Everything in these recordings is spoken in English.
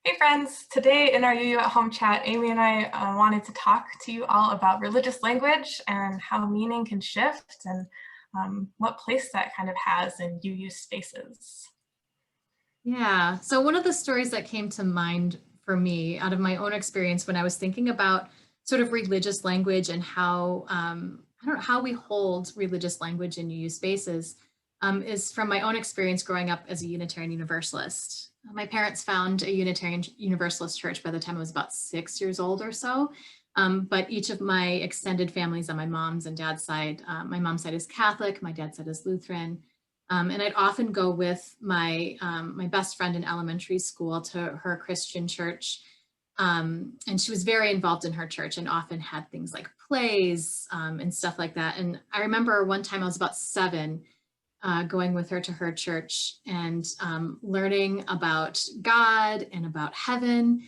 Hey friends, today in our UU at Home chat, Amy and I wanted to talk to you all about religious language and how meaning can shift and what place that kind of has in UU spaces. Yeah. So one of the stories that came to mind for me out of my own experience when I was thinking about sort of religious language and how I don't know how we hold religious language in UU spaces is from my own experience growing up as a Unitarian Universalist. My parents found a Unitarian Universalist church by the time I was about 6 years old or so. But each of my extended families on my mom's and dad's side, my mom's side is Catholic, my dad's side is Lutheran. And I'd often go with my best friend in elementary school to her Christian church. And she was very involved in her church and often had things like plays and stuff like that. And I remember one time I was about 7, going with her to her church and learning about God and about heaven,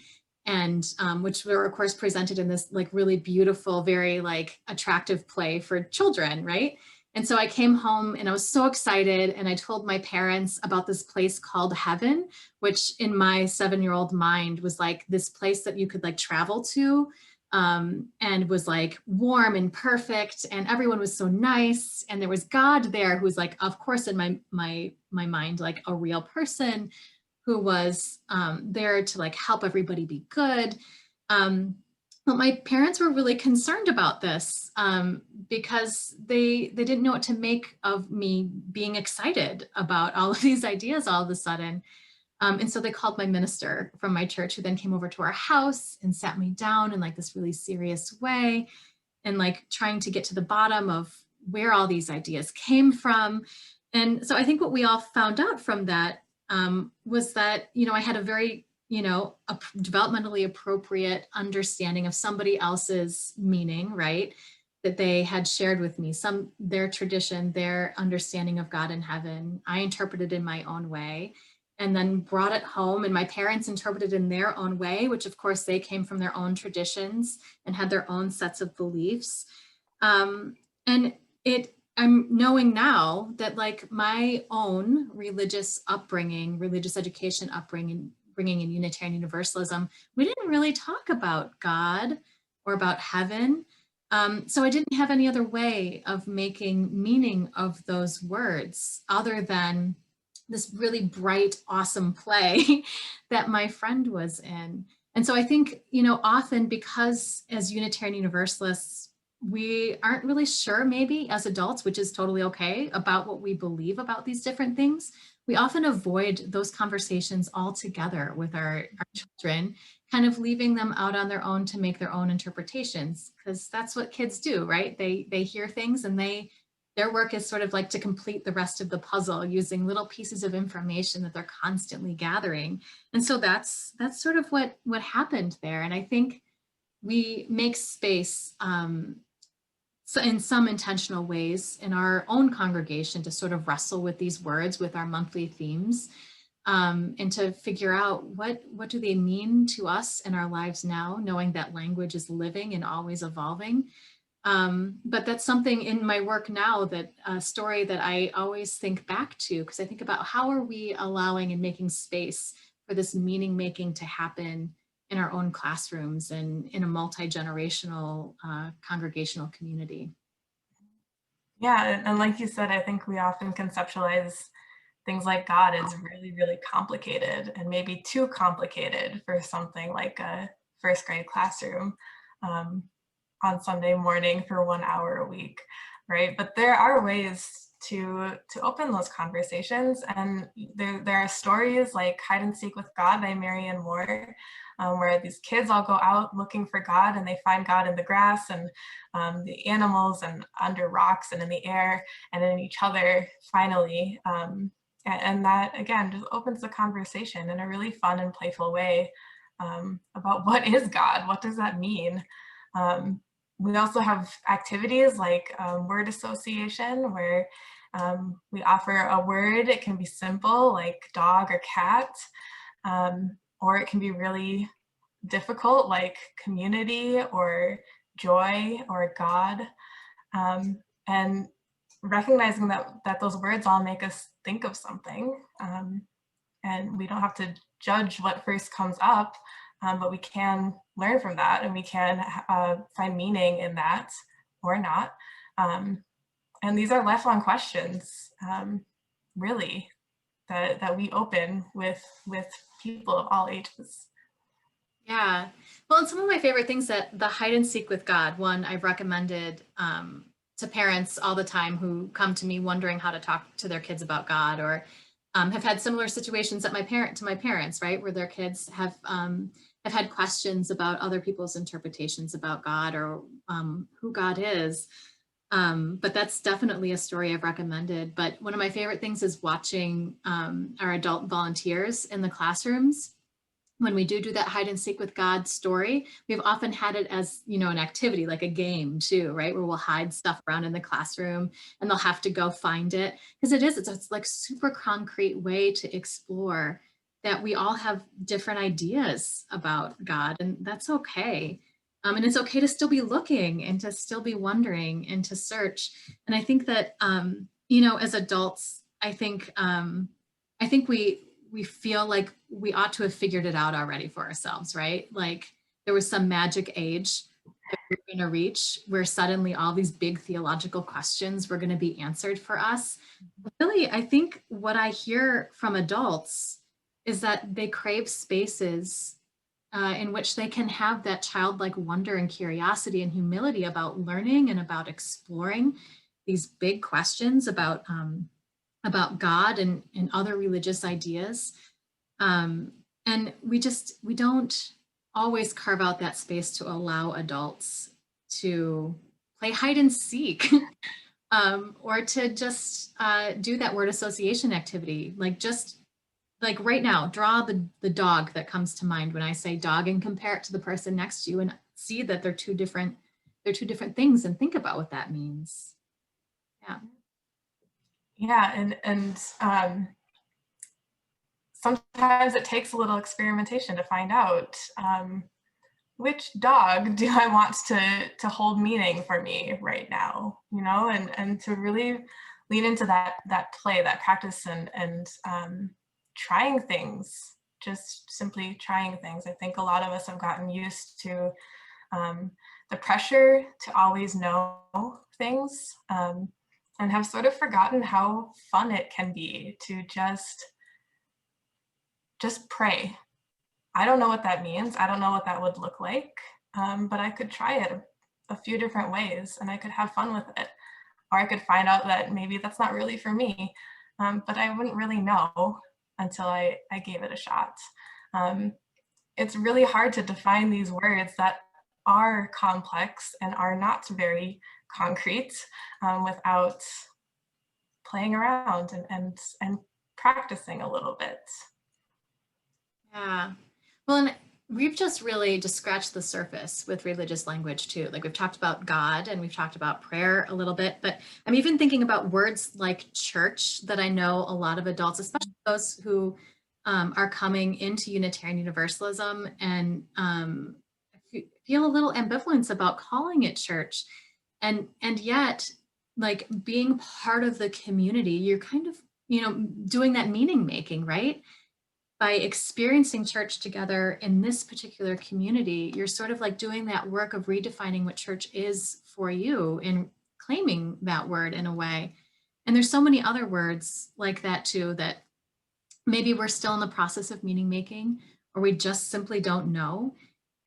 and which were of course presented in this like really beautiful, very like attractive play for children, right? And so I came home and I was so excited, and I told my parents about this place called heaven, which in my 7-year-old mind was like this place that you could like travel to, and was like warm and perfect, and everyone was so nice, and there was God there who was like, of course, in my mind, like a real person who was there to like help everybody be good. Um, but my parents were really concerned about this because they didn't know what to make of me being excited about all of these ideas all of a sudden. And so they called my minister from my church, who then came over to our house and sat me down in like this really serious way and like trying to get to the bottom of where all these ideas came from. And so I think what we all found out from that was that, I had a very, developmentally appropriate understanding of somebody else's meaning, right? That they had shared with me, their tradition, their understanding of God in heaven. I interpreted in my own way and then brought it home, and my parents interpreted in their own way, which of course they came from their own traditions and had their own sets of beliefs. And I'm knowing now that like my own religious upbringing, religious education upbringing, bringing in Unitarian Universalism, we didn't really talk about God or about heaven. So I didn't have any other way of making meaning of those words other than this really bright, awesome play that my friend was in. And so I think, often because as Unitarian Universalists, we aren't really sure, maybe as adults, which is totally okay, about what we believe about these different things. We often avoid those conversations altogether with our children, kind of leaving them out on their own to make their own interpretations, because that's what kids do, right? They hear things and their work is sort of like to complete the rest of the puzzle using little pieces of information that they're constantly gathering. And so that's sort of what happened there. And I think we make space so in some intentional ways in our own congregation to sort of wrestle with these words with our monthly themes, and to figure out what do they mean to us in our lives now, knowing that language is living and always evolving. But that's something in my work now, that a story that I always think back to, because I think about how are we allowing and making space for this meaning making to happen in our own classrooms and in a multi-generational congregational community. Yeah, and like you said, I think we often conceptualize things like God as really, really complicated and maybe too complicated for something like a first grade classroom. On Sunday morning for 1 hour a week, right? But there are ways to open those conversations, and there are stories like Hide and Seek with God by Marianne Moore, where these kids all go out looking for God, and they find God in the grass and the animals and under rocks and in the air and in each other finally. And that again just opens the conversation in a really fun and playful way about what is God, what does that mean. We also have activities like word association, where we offer a word. It can be simple like dog or cat, or it can be really difficult like community or joy or God. And recognizing that those words all make us think of something. and we don't have to judge what first comes up, but we can learn from that, and we can find meaning in that or not. Um, and these are lifelong questions, really, that we open with people of all ages. Yeah. Well, and some of my favorite things, that the hide and seek with God one, I've recommended to parents all the time who come to me wondering how to talk to their kids about God, or have had similar situations at my parents, right, where their kids have had questions about other people's interpretations about God, or who God is. But that's definitely a story I've recommended. But one of my favorite things is watching our adult volunteers in the classrooms. When we do that hide and seek with God story, we've often had it as, an activity, like a game too, right? Where we'll hide stuff around in the classroom and they'll have to go find it. Because it's like super concrete way to explore that we all have different ideas about God, and that's okay. And it's okay to still be looking and to still be wondering and to search. And I think that, as adults, I think we feel like we ought to have figured it out already for ourselves, right? Like there was some magic age that we're going to reach where suddenly all these big theological questions were going to be answered for us. Really, I think what I hear from adults is that they crave spaces in which they can have that childlike wonder and curiosity and humility about learning and about exploring these big questions about God and other religious ideas. And we don't always carve out that space to allow adults to play hide and seek or to just do that word association activity. Like right now, draw the dog that comes to mind when I say dog, and compare it to the person next to you and see that they're two different things, and think about what that means. Yeah. Yeah, and sometimes it takes a little experimentation to find out which dog do I want to hold meaning for me right now, and to really lean into that play, that practice, and trying things, just simply trying things. I think a lot of us have gotten used to the pressure to always know things, and have sort of forgotten how fun it can be to just pray. I don't know what that means. I don't know what that would look like, but I could try it a few different ways, and I could have fun with it. Or I could find out that maybe that's not really for me, but I wouldn't really know until I gave it a shot. It's really hard to define these words that are complex and are not very concrete, without playing around and practicing a little bit. Yeah. Well, and we've just really just scratched the surface with religious language too. Like we've talked about God and we've talked about prayer a little bit, but I'm even thinking about words like church that I know a lot of adults, especially those who are coming into Unitarian Universalism and feel a little ambivalence about calling it church. And yet, like being part of the community, you're kind of, doing that meaning making, right? By experiencing church together in this particular community, you're sort of like doing that work of redefining what church is for you and claiming that word in a way. And there's so many other words like that too, that maybe we're still in the process of meaning making, or we just simply don't know.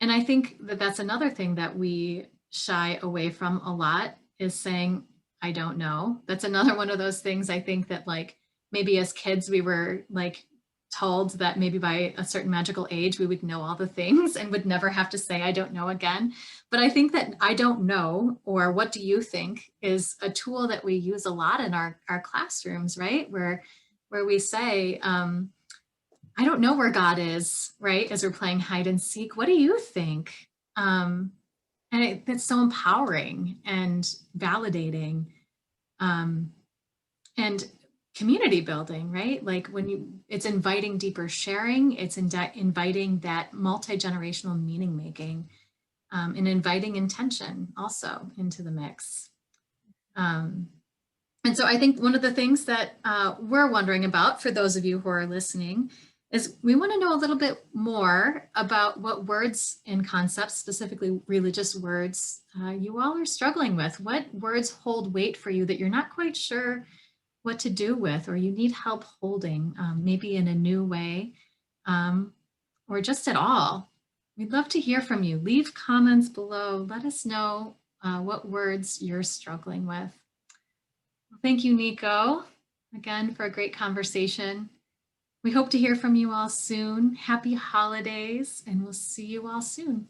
And I think that that's another thing that we shy away from a lot, is saying, I don't know. That's another one of those things I think that, like, maybe as kids we were like told that maybe by a certain magical age we would know all the things and would never have to say I don't know again. But I think that I don't know, or what do you think, is a tool that we use a lot in our classrooms, right? Where we say, I don't know where God is, right? As we're playing hide and seek. What do you think? And it's so empowering and validating, and community building, right? Like it's inviting deeper sharing, it's inviting that multi-generational meaning making, and inviting intention also into the mix. And so I think one of the things that we're wondering about, for those of you who are listening, is we want to know a little bit more about what words and concepts, specifically religious words, you all are struggling with. What words hold weight for you that you're not quite sure what to do with, or you need help holding, maybe in a new way, um, or just at all. We'd love to hear from you. Leave comments below. Let us know what words you're struggling with. Well, thank you, Nico, again for a great conversation. We hope to hear from you all soon. Happy holidays, and we'll see you all soon.